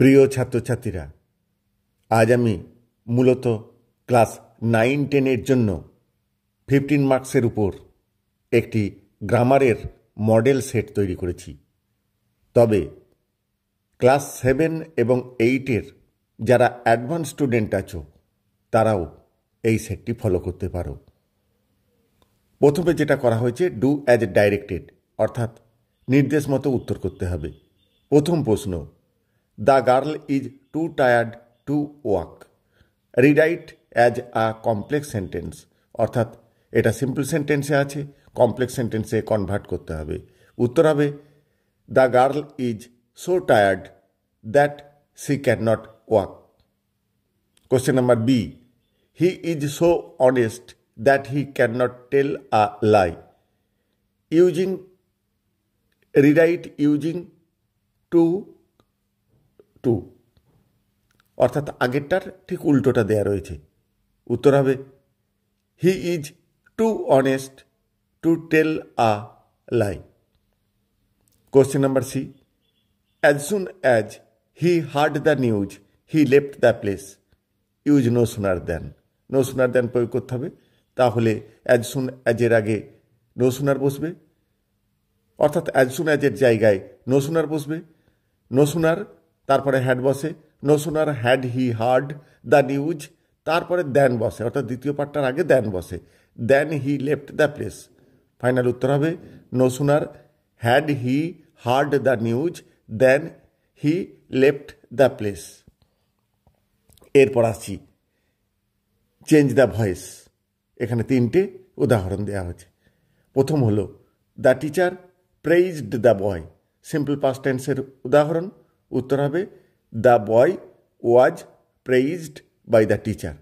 প্রিয় ছাত্রছাত্রীরা, আজ আমি মূলত ক্লাস 9-10 জন্য 15 মার্কসের উপর একটি গ্রামারের মডেল সেট তৈরি করেছি। তবে ক্লাস 7 এবং 8 যারা অ্যাডভান্স স্টুডেন্ট আছো তারাও এই সেটটি ফলো করতে পারো। প্রথমে যেটা করা হয়েছে, ডু অ্যাজ ডাইরেক্টেড, অর্থাৎ নির্দেশ মতো উত্তর করতে হবে। প্রথম প্রশ্ন, the girl is two tired to walk. Rewrite as a complex sentence, অর্থাৎ এটা সিম্পল সেন্টেন্সে আছে, কমপ্লেক্স সেন্টেন্সে কনভার্ট করতে হবে। উত্তর হবে, the girl is so tired that she can not walk. Question number B, he is so honest that he can not tell a lie. Using rewrite using too to, অর্থাৎ আগেরটার ঠিক উল্টোটা দেয়া রয়েছে। উত্তর হবে, he is too honest to tell a lie. Question number C, as soon as he heard the news he left the place. Use no sooner than. No sooner than প্রয়োগ করতে হবে, তাহলে অ্যাজ সুন অ্যাজের আগে no sooner বসবে, অর্থাৎ as soon অ্যাজের জায়গায় no sooner বসবে। No sooner তারপরে হ্যাড বসে, no sooner had he heard the news, তারপরে দ্যান বসে, অর্থাৎ দ্বিতীয় পার্টটার আগে দ্যান বসে। Than he left the place. Final উত্তর হবে, no sooner had he heard the news then he left the place. এরপর আসছি চেঞ্জ দ্য ভয়েস। এখানে 3টে উদাহরণ দেওয়া হয়েছে। প্রথম হলো, the teacher praised the boy. Simple past টেন্সের উদাহরণ। উত্তর হবে, the boy was praised by the teacher.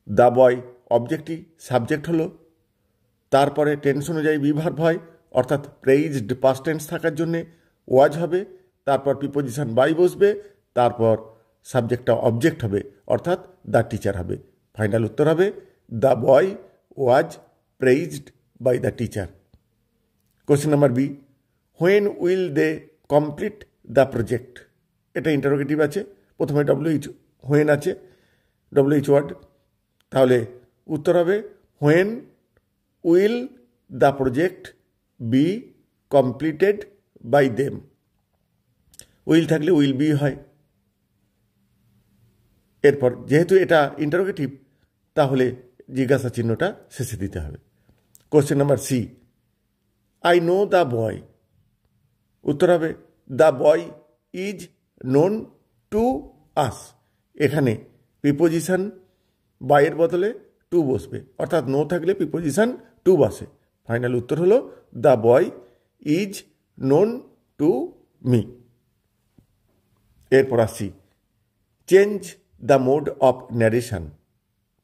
The boy অবজেক্টই, সাবজেক্ট হলো, তারপরে টেন্স অনুযায়ী বিভার্ব হয়, অর্থাৎ প্রেইজড পাস্ট টেন্স থাকার জন্যে ওয়াজ হবে, তারপর প্রিপোজিশন বাই বসবে, তারপর সাবজেক্টটা অবজেক্ট হবে, অর্থাৎ দ্য টিচার হবে। ফাইনাল উত্তর হবে, the boy was praised by the teacher. Question number B, when will they complete the project. এটা ইন্টারোগেটিভ আছে, প্রথমে ডব্লিউএইচ হোয়েন আছে, ডব্লিউএইচ ওয়ার্ড, তাহলে উত্তর হবে, when will the project be completed by them. Will থাকলে উইল বি হয়। এরপর যেহেতু এটা ইন্টারোগেটিভ, তাহলে জিজ্ঞাসা চিহ্নটা শেষে দিতে হবে। Question number C, I know the boy. উত্তর হবে, the boy is known to us. এখানে প্রিপোজিশন বাইয়ের বদলে টু বসবে, অর্থাৎ নো থাকলে প্রিপোজিশন টু বসে। ফাইনাল উত্তর হলো, the boy is known to me. এরপর আসছি change the mode of narration.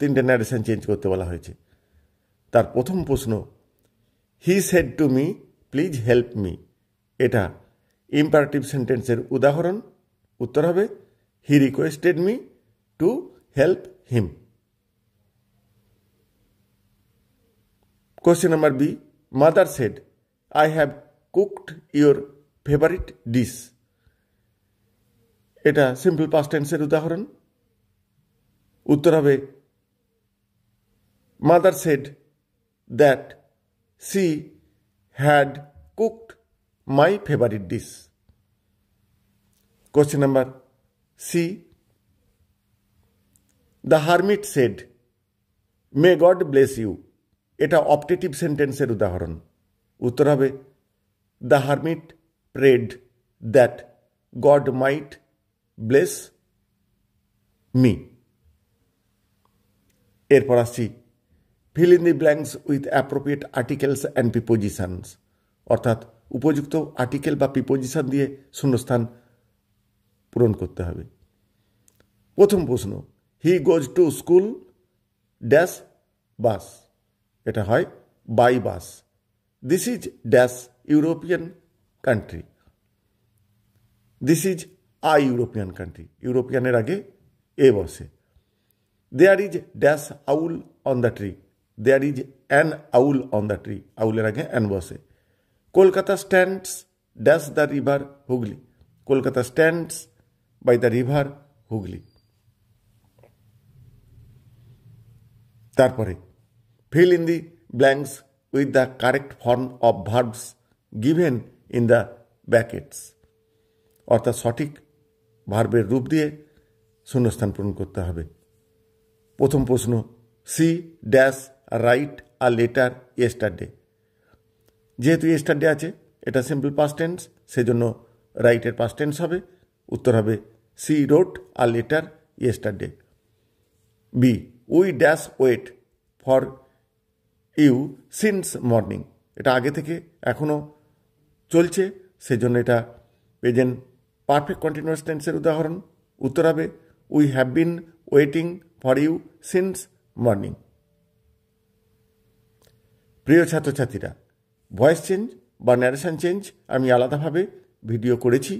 3টে ন্যারেশন চেঞ্জ করতে বলা হয়েছে। তার প্রথম প্রশ্ন, he said to me please help me. এটা ইম্পারেটিভ সেন্টেন্সের উদাহরণ। উত্তর হবে, he requested me to help him. Question number B, mother said I have cooked your favourite dish. এটা সিম্পল পাস্ট টেন্সের উদাহরণ। উত্তর হবে, mother said that she had cooked my favourite dish. Question number C, the hermit said may God bless you. এটা optative সেন্টেন্সের উদাহরণ। উত্তর হবে, the hermit prayed that God might bless me. এরপর আসছি fill in the blanks with appropriate articles and prepositions, অর্থাৎ উপযুক্ত article বা প্রিপোজিশন দিয়ে শূন্যস্থান পূরণ করতে হবে। প্রথম প্রশ্ন, he goes to school dash bus. এটা হয় by bus. This is dash European country. This is a European country. ইউরোপিয়ানের আগে এ বসে। There is dash owl on the tree. There is an owl on the tree. আউলের আগে an বসে। Kolkata stands dash the river Hooghly. Kolkata stands by the river Hooghly. তারপরে fill in the blanks with the correct form of verbs given in the brackets, অর্থাৎ সঠিক ভার্বের রূপ দিয়ে শূন্যস্থান পূরণ করতে হবে। প্রথম প্রশ্ন, she dash write a letter yesterday. যেহেতু ইয়েস্টারডে আছে, এটা সিম্পল পাস্ট টেন্স, সেজন্য রাইটের পাস্ট টেন্স হবে। উত্তর হবে she wrote a letter yesterday. B we dash wait for you since morning. এটা আগে থেকে এখনও চলছে, সেজন্য এটা প্রেজেন্ট পারফেক্ট কন্টিনিউয়াস টেন্সের উদাহরণ। উত্তর হবে we have been waiting for you since morning. প্রিয় ছাত্রছাত্রীরা, ভয়েস চেঞ্জ বা ন্যারেশন চেঞ্জ আমি আলাদাভাবে ভিডিও করেছি,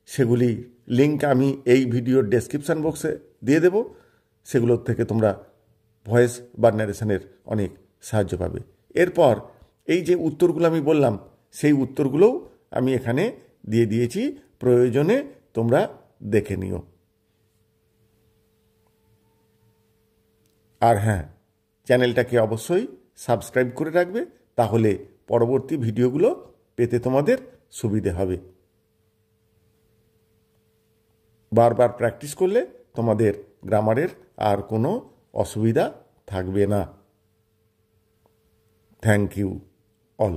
সেগুলি লিঙ্ক আমি এই ভিডিওর ডেসক্রিপশান বক্সে দিয়ে দেব। সেগুলোর থেকে তোমরা ভয়েস বা ন্যারেশনের অনেক সাহায্য পাবে। এরপর এই যে উত্তরগুলো আমি বললাম, সেই উত্তরগুলোও আমি এখানে দিয়ে দিয়েছি, প্রয়োজনে তোমরা দেখে নিও। আর হ্যাঁ, চ্যানেলটাকে অবশ্যই সাবস্ক্রাইব করে রাখবে, তাহলে পরবর্তী ভিডিওগুলো পেতে তোমাদের সুবিধে হবে। বারবার প্র্যাকটিস করলে তোমাদের গ্রামারের আর কোনো অসুবিধা থাকবে না। Thank you all.